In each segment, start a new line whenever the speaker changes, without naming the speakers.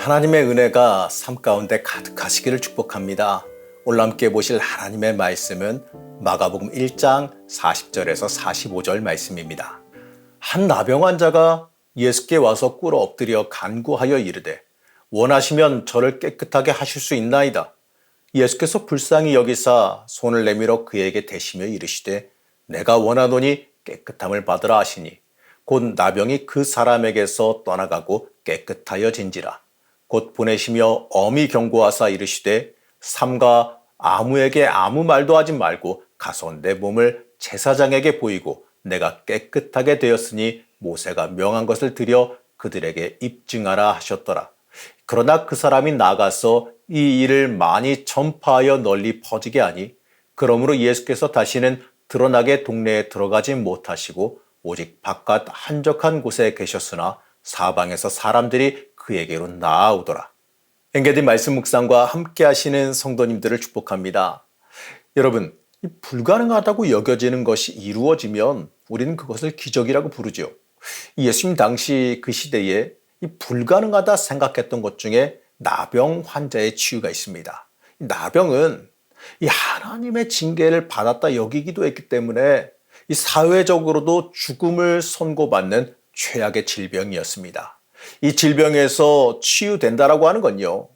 하나님의 은혜가 삶 가운데 가득하시기를 축복합니다. 오늘 함께 보실 하나님의 말씀은 마가복음 1장 40절에서 45절 말씀입니다. 한 나병 환자가 예수께 와서 꿇어 엎드려 간구하여 이르되 원하시면 저를 깨끗하게 하실 수 있나이다. 예수께서 불쌍히 여기사 손을 내밀어 그에게 대시며 이르시되 내가 원하노니 깨끗함을 받으라 하시니 곧 나병이 그 사람에게서 떠나가고 깨끗하여진지라. 곧 보내시며 엄히 경고하사 이르시되 삼가 아무에게 아무 말도 하지 말고 가서 내 몸을 제사장에게 보이고 내가 깨끗하게 되었으니 모세가 명한 것을 드려 그들에게 입증하라 하셨더라. 그러나 그 사람이 나가서 이 일을 많이 전파하여 널리 퍼지게 하니 그러므로 예수께서 다시는 드러나게 동네에 들어가지 못하시고 오직 바깥 한적한 곳에 계셨으나 사방에서 사람들이 그에게로 나아오더라. 엔게디 말씀 묵상과 함께 하시는 성도님들을 축복합니다. 여러분, 불가능하다고 여겨지는 것이 이루어지면 우리는 그것을 기적이라고 부르죠. 예수님 당시 그 시대에 불가능하다 생각했던 것 중에 나병 환자의 치유가 있습니다. 나병은 하나님의 징계를 받았다 여기기도 했기 때문에 사회적으로도 죽음을 선고받는 최악의 질병이었습니다. 이 질병에서 치유된다라고 하는 건요,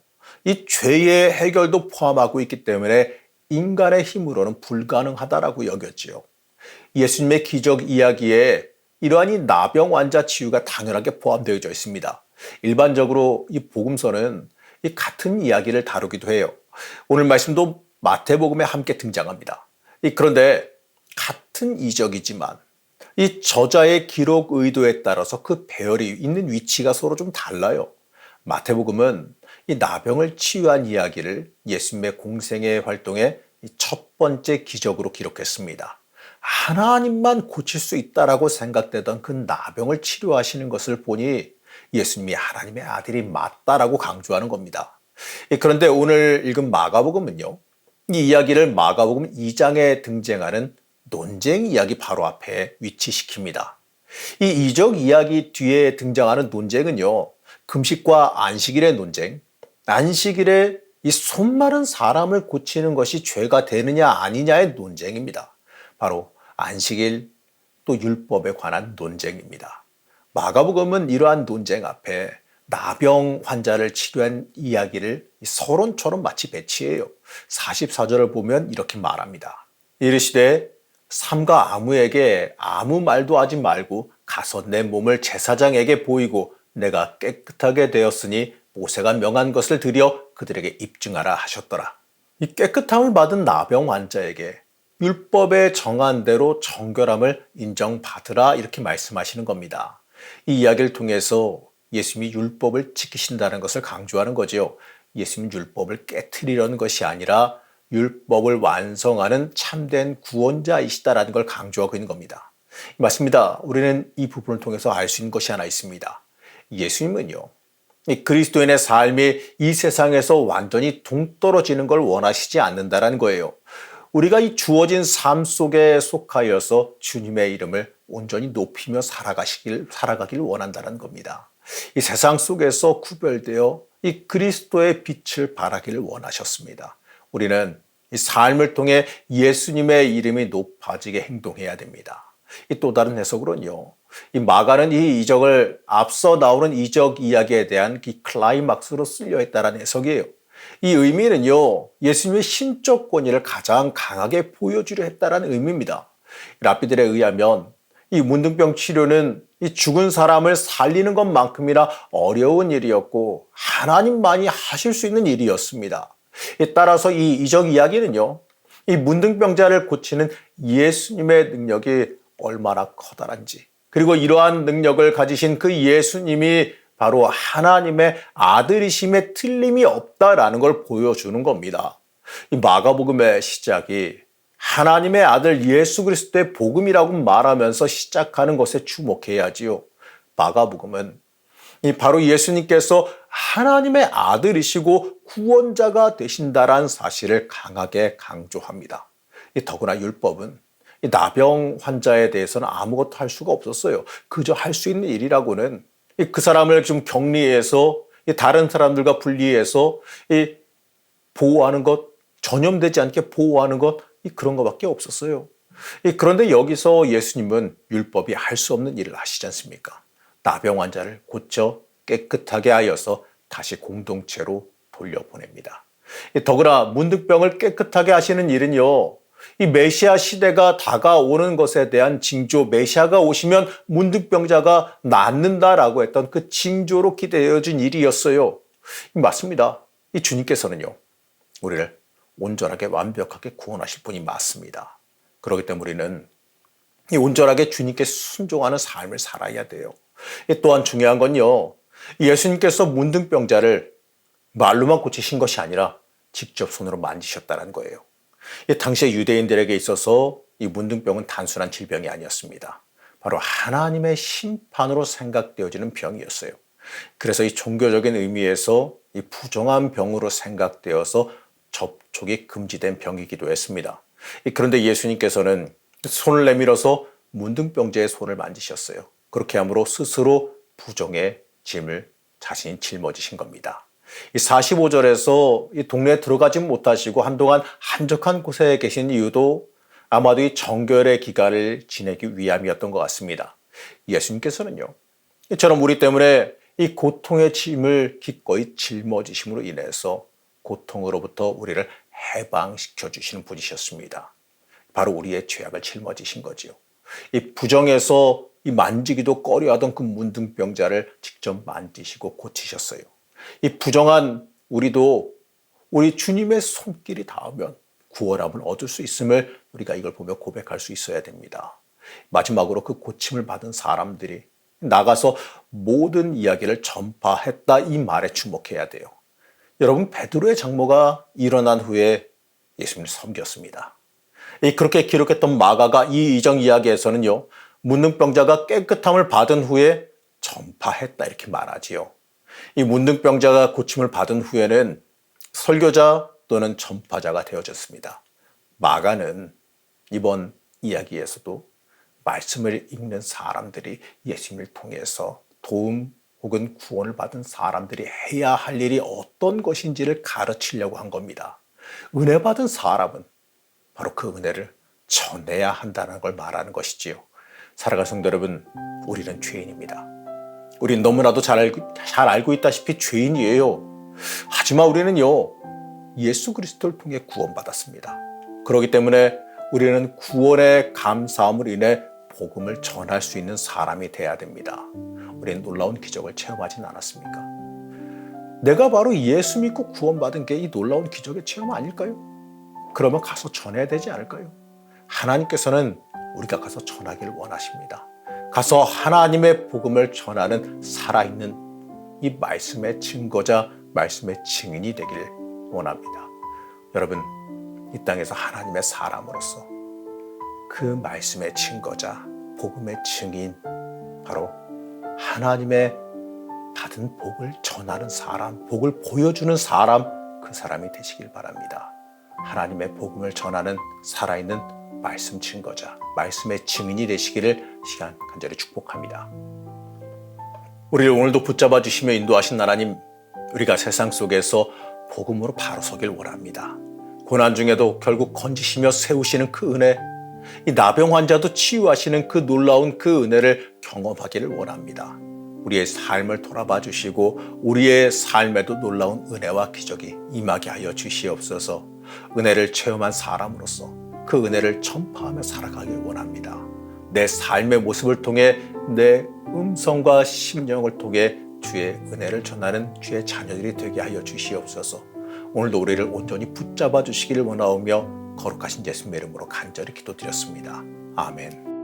이 죄의 해결도 포함하고 있기 때문에 인간의 힘으로는 불가능하다라고 여겼지요. 예수님의 기적 이야기에 이러한 이 나병 환자 치유가 당연하게 포함되어져 있습니다. 일반적으로 이 복음서는 이 같은 이야기를 다루기도 해요. 오늘 말씀도 마태복음에 함께 등장합니다. 그런데 같은 이적이지만 이 저자의 기록 의도에 따라서 그 배열이 있는 위치가 서로 좀 달라요. 마태복음은 이 나병을 치유한 이야기를 예수님의 공생의 활동의 첫 번째 기적으로 기록했습니다. 하나님만 고칠 수 있다라고 생각되던 그 나병을 치료하시는 것을 보니 예수님이 하나님의 아들이 맞다라고 강조하는 겁니다. 그런데 오늘 읽은 마가복음은요, 이 이야기를 마가복음 2장에 등장하는 논쟁 이야기 바로 앞에 위치시킵니다. 이 이적 이야기 뒤에 등장하는 논쟁은요, 금식과 안식일의 논쟁, 안식일에 이 손 마른 사람을 고치는 것이 죄가 되느냐 아니냐의 논쟁입니다. 바로 안식일 또 율법에 관한 논쟁입니다. 마가복음은 이러한 논쟁 앞에 나병 환자를 치료한 이야기를 서론처럼 마치 배치해요. 44절을 보면 이렇게 말합니다. 이르시되 삼가 아무에게 아무 말도 하지 말고 가서 내 몸을 제사장에게 보이고 내가 깨끗하게 되었으니 모세가 명한 것을 드려 그들에게 입증하라 하셨더라. 이 깨끗함을 받은 나병 환자에게 율법에 정한 대로 정결함을 인정받으라 이렇게 말씀하시는 겁니다. 이 이야기를 통해서 예수님이 율법을 지키신다는 것을 강조하는 거죠. 예수님 율법을 깨트리려는 것이 아니라 율법을 완성하는 참된 구원자이시다라는 걸 강조하고 있는 겁니다. 맞습니다. 우리는 이 부분을 통해서 알 수 있는 것이 하나 있습니다. 예수님은요, 이 그리스도인의 삶이 이 세상에서 완전히 동떨어지는 걸 원하시지 않는다라는 거예요. 우리가 이 주어진 삶 속에 속하여서 주님의 이름을 온전히 높이며 살아가길 원한다는 겁니다. 이 세상 속에서 구별되어 이 그리스도의 빛을 발하기를 원하셨습니다. 우리는 이 삶을 통해 예수님의 이름이 높아지게 행동해야 됩니다. 또 다른 해석으로는요, 이 마가는 이 이적을 앞서 나오는 이적 이야기에 대한 이 클라이막스로 쓰려 했다는 해석이에요. 이 의미는요, 예수님의 신적 권위를 가장 강하게 보여주려 했다는 의미입니다. 랍비들에 의하면 이 문둥병 치료는 이 죽은 사람을 살리는 것만큼이나 어려운 일이었고 하나님만이 하실 수 있는 일이었습니다. 따라서 이 이적 이야기는요, 이 문둥병자를 고치는 예수님의 능력이 얼마나 커다란지, 그리고 이러한 능력을 가지신 그 예수님이 바로 하나님의 아들이심에 틀림이 없다라는 걸 보여주는 겁니다. 이 마가복음의 시작이 하나님의 아들 예수 그리스도의 복음이라고 말하면서 시작하는 것에 주목해야지요. 마가복음은 바로 예수님께서 하나님의 아들이시고 구원자가 되신다라는 사실을 강하게 강조합니다. 더구나 율법은 나병 환자에 대해서는 아무것도 할 수가 없었어요. 그저 할 수 있는 일이라고는 그 사람을 좀 격리해서 이 다른 사람들과 분리해서 이 보호하는 것, 전염되지 않게 보호하는 것, 그런 것밖에 없었어요. 그런데 여기서 예수님은 율법이 할 수 없는 일을 하시지 않습니까? 나병 환자를 고쳐 깨끗하게 하여서 다시 공동체로 돌려보냅니다. 더구나 문득병을 깨끗하게 하시는 일은요, 이 메시아 시대가 다가오는 것에 대한 징조, 메시아가 오시면 문득병자가 낫는다라고 했던 그 징조로 기대어진 일이었어요. 맞습니다. 이 주님께서는요, 우리를 온전하게 완벽하게 구원하실 분이 맞습니다. 그렇기 때문에 우리는 이 온전하게 주님께 순종하는 삶을 살아야 돼요. 또한 중요한 건요, 예수님께서 문둥병자를 말로만 고치신 것이 아니라 직접 손으로 만지셨다는 거예요. 당시의 유대인들에게 있어서 이 문둥병은 단순한 질병이 아니었습니다. 바로 하나님의 심판으로 생각되어지는 병이었어요. 그래서 이 종교적인 의미에서 이 부정한 병으로 생각되어서 접촉이 금지된 병이기도 했습니다. 그런데 예수님께서는 손을 내밀어서 문둥병자의 손을 만지셨어요. 그렇게 함으로 스스로 부정의 짐을 자신이 짊어지신 겁니다. 이 45절에서 이 동네에 들어가지 못하시고 한동안 한적한 곳에 계신 이유도 아마도 이 정결의 기간을 지내기 위함이었던 것 같습니다. 예수님께서는요, 이처럼 우리 때문에 이 고통의 짐을 기꺼이 짊어지심으로 인해서 고통으로부터 우리를 해방시켜 주시는 분이셨습니다. 바로 우리의 죄악을 짊어지신 거지요. 이 부정에서 이 만지기도 꺼려하던 그 문둥병자를 직접 만지시고 고치셨어요. 이 부정한 우리도 우리 주님의 손길이 닿으면 구원함을 얻을 수 있음을 우리가 이걸 보며 고백할 수 있어야 됩니다. 마지막으로 그 고침을 받은 사람들이 나가서 모든 이야기를 전파했다, 이 말에 주목해야 돼요. 여러분, 베드로의 장모가 일어난 후에 예수님을 섬겼습니다. 그렇게 기록했던 마가가 이 이정 이야기에서는요, 문둥병자가 깨끗함을 받은 후에 전파했다, 이렇게 말하지요. 이 문둥병자가 고침을 받은 후에는 설교자 또는 전파자가 되어졌습니다. 마가는 이번 이야기에서도 말씀을 읽는 사람들이 예수님을 통해서 도움 혹은 구원을 받은 사람들이 해야 할 일이 어떤 것인지를 가르치려고 한 겁니다. 은혜 받은 사람은 바로 그 은혜를 전해야 한다는 걸 말하는 것이지요. 사랑하는 성도 여러분, 우리는 죄인입니다. 우리는 너무나도 잘 알고 있다시피 죄인이에요. 하지만 우리는요, 예수 그리스도를 통해 구원받았습니다. 그렇기 때문에 우리는 구원의 감사함으로 인해 복음을 전할 수 있는 사람이 돼야 됩니다. 우리는 놀라운 기적을 체험하진 않았습니까? 내가 바로 예수 믿고 구원받은 게 이 놀라운 기적의 체험 아닐까요? 그러면 가서 전해야 되지 않을까요? 하나님께서는 우리가 가서 전하기를 원하십니다. 가서 하나님의 복음을 전하는 살아있는 이 말씀의 증거자, 말씀의 증인이 되기를 원합니다. 여러분, 이 땅에서 하나님의 사람으로서 그 말씀의 증거자, 복음의 증인, 바로 하나님의 받은 복을 전하는 사람, 복을 보여주는 사람, 그 사람이 되시길 바랍니다. 하나님의 복음을 전하는 살아있는 말씀 증거자, 말씀의 증인이 되시기를 시간 간절히 축복합니다. 우리를 오늘도 붙잡아 주시며 인도하신 하나님, 우리가 세상 속에서 복음으로 바로 서길 원합니다. 고난 중에도 결국 건지시며 세우시는 그 은혜, 이 나병 환자도 치유하시는 그 놀라운 그 은혜를 경험하기를 원합니다. 우리의 삶을 돌아봐 주시고 우리의 삶에도 놀라운 은혜와 기적이 임하게 하여 주시옵소서. 은혜를 체험한 사람으로서 그 은혜를 전파하며 살아가길 원합니다. 내 삶의 모습을 통해 내 음성과 심령을 통해 주의 은혜를 전하는 주의 자녀들이 되게 하여 주시옵소서. 오늘도 우리를 온전히 붙잡아 주시기를 원하오며 거룩하신 예수님의 이름으로 간절히 기도드렸습니다. 아멘.